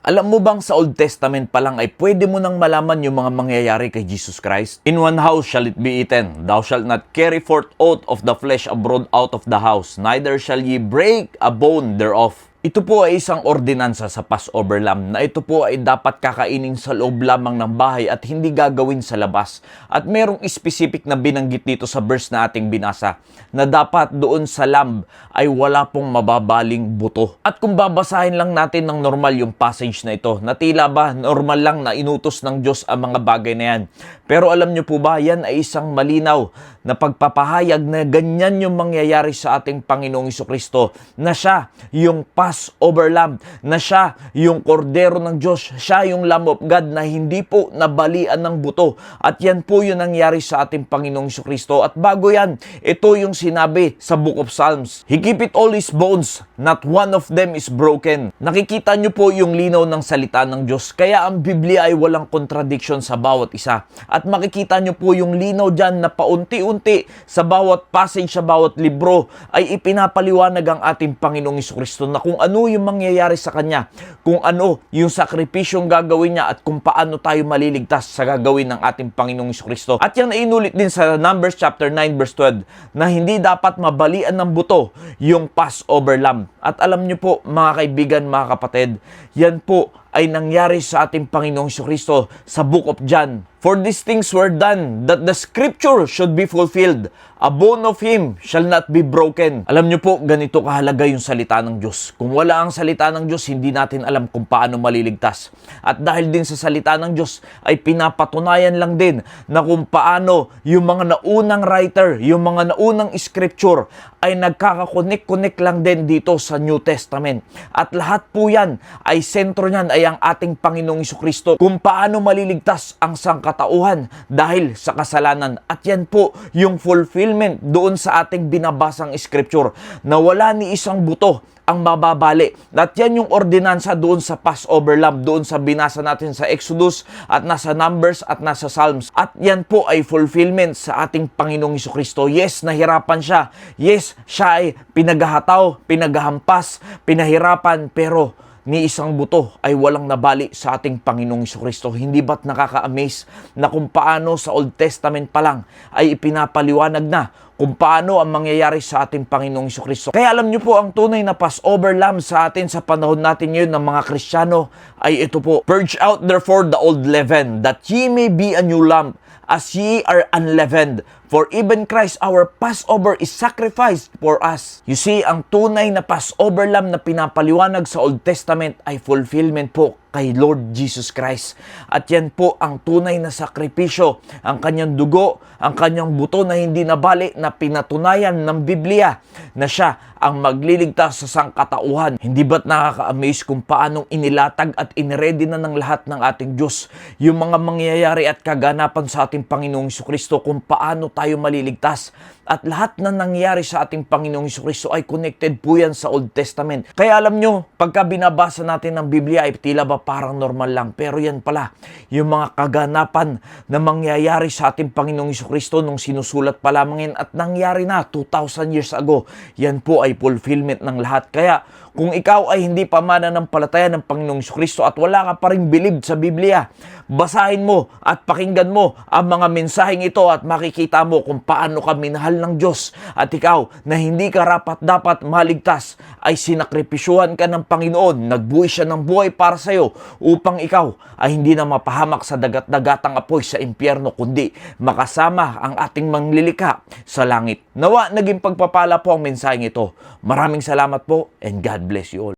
Alam mo bang sa Old Testament pa lang ay pwede mo nang malaman yung mga mangyayari kay Jesus Christ? In one house shall it be eaten. Thou shalt not carry forth aught of the flesh abroad out of the house, neither shall ye break a bone thereof. Ito po ay isang ordinansa sa Passover Lamb na ito po ay dapat kakainin sa loob lamang ng bahay at hindi gagawin sa labas. At merong specific na binanggit dito sa verse na ating binasa na dapat doon sa lamb ay wala pong mababaling buto. At kung babasahin lang natin ng normal yung passage na ito, na tila ba normal lang na inutos ng Diyos ang mga bagay na yan. Pero alam nyo po ba, yan ay isang malinaw na pagpapahayag na ganyan yung mangyayari sa ating Panginoong Jesucristo, na siya yung Passover Lamb, na siya yung kordero ng Diyos, siya yung Lamb of God na hindi po nabalian ng buto. At yan po yung nangyari sa ating Panginoong Jesucristo. At bago yan, ito yung sinabi sa Book of Psalms, He keep it all his bones, not one of them is broken. Nakikita nyo po yung linaw ng salita ng Diyos. Kaya ang Biblia ay walang contradiction sa bawat isa. At makikita nyo po yung linaw dyan na paunti-unti sa bawat passage, sa bawat libro ay ipinapaliwanag ang ating Panginoong Jesucristo na kung ano yung mangyayari sa Kanya, kung ano yung sakripisyong gagawin niya at kung paano tayo maliligtas sa gagawin ng ating Panginoong Jesucristo. At yan ay inulit din sa Numbers chapter 9 verse 12 na hindi dapat mabalian ng buto yung Passover Lamb. At alam nyo po mga kaibigan, mga kapatid, yan po ay nangyari sa ating Panginoong Jesucristo sa Book of John. For these things were done, that the scripture should be fulfilled. A bone of him shall not be broken. Alam nyo po, ganito kahalaga yung salita ng Diyos. Kung wala ang salita ng Diyos, hindi natin alam kung paano maliligtas. At dahil din sa salita ng Diyos, ay pinapatunayan lang din na kung paano yung mga naunang writer, yung mga naunang scripture, ay nagkakakonek-konek lang din dito sa New Testament. At lahat po yan, ay sentro niyan ay ang ating Panginoong Jesucristo. Kung paano maliligtas ang sangkatauhan dahil sa kasalanan. At yan po yung fulfillment doon sa ating binabasang scripture na wala ni isang buto ang mababali. At yan yung ordinansa doon sa Passover Lamb, doon sa binasa natin sa Exodus at nasa Numbers at nasa Psalms. At yan po ay fulfillment sa ating Panginoong Jesucristo. Yes, nahirapan siya. Yes, siya ay pinaghahataw, pinaghahampas, pinahirapan, pero ni isang buto ay walang nabali sa ating Panginoong Jesucristo. Hindi ba't nakaka-amaze na kung paano sa Old Testament pa lang ay ipinapaliwanag na kung paano ang mangyayari sa ating Panginoong Jesucristo. Kaya alam niyo po, ang tunay na Passover Lamb sa atin sa panahon natin ngayon ng mga Kristiyano ay ito po. Purge out therefore the old leaven, that ye may be a new lamb, as ye are unleavened. For even Christ, our Passover, is sacrificed for us. You see, ang tunay na Passover Lamb na pinapaliwanag sa Old Testament ay fulfillment po kay Lord Jesus Christ. At yan po ang tunay na sakripisyo, ang kanyang dugo, ang kanyang buto na hindi nabali, na pinatunayan ng Biblia na siya ang magliligtas sa sangkatauhan. Hindi ba't nakaka-amaze kung paanong inilatag at iniredy na ng lahat ng ating Diyos yung mga mangyayari at kaganapan sa ating Panginoong Jesucristo, kung paano tayo maliligtas. At lahat na nangyari sa ating Panginoong Jesucristo ay connected po yan sa Old Testament. Kaya alam nyo, pagka binabasa natin ng Biblia ay tila ba parang normal lang. Pero yan pala, yung mga kaganapan na mangyayari sa ating Panginoong Jesucristo nung sinusulat pa lamang yan at nangyari na 2,000 years ago. Yan po ay fulfillment ng lahat. Kaya kung ikaw ay hindi pa mananampalataya ng Panginoong Jesucristo at wala ka pa rin believe sa Biblia, basahin mo at pakinggan mo ang mga mensaheng ito at makikita mo kung paano ka minahal ng Diyos. At ikaw na hindi ka dapat maligtas ay sinakripisyuhan ka ng Panginoon. Nagbuhay siya ng buhay para sa iyo upang ikaw ay hindi na mapahamak sa dagat-dagatang apoy sa impyerno, kundi makasama ang ating manglilika sa langit. Nawa naging pagpapala po ang mensaheng ito. Maraming salamat po and God bless you all.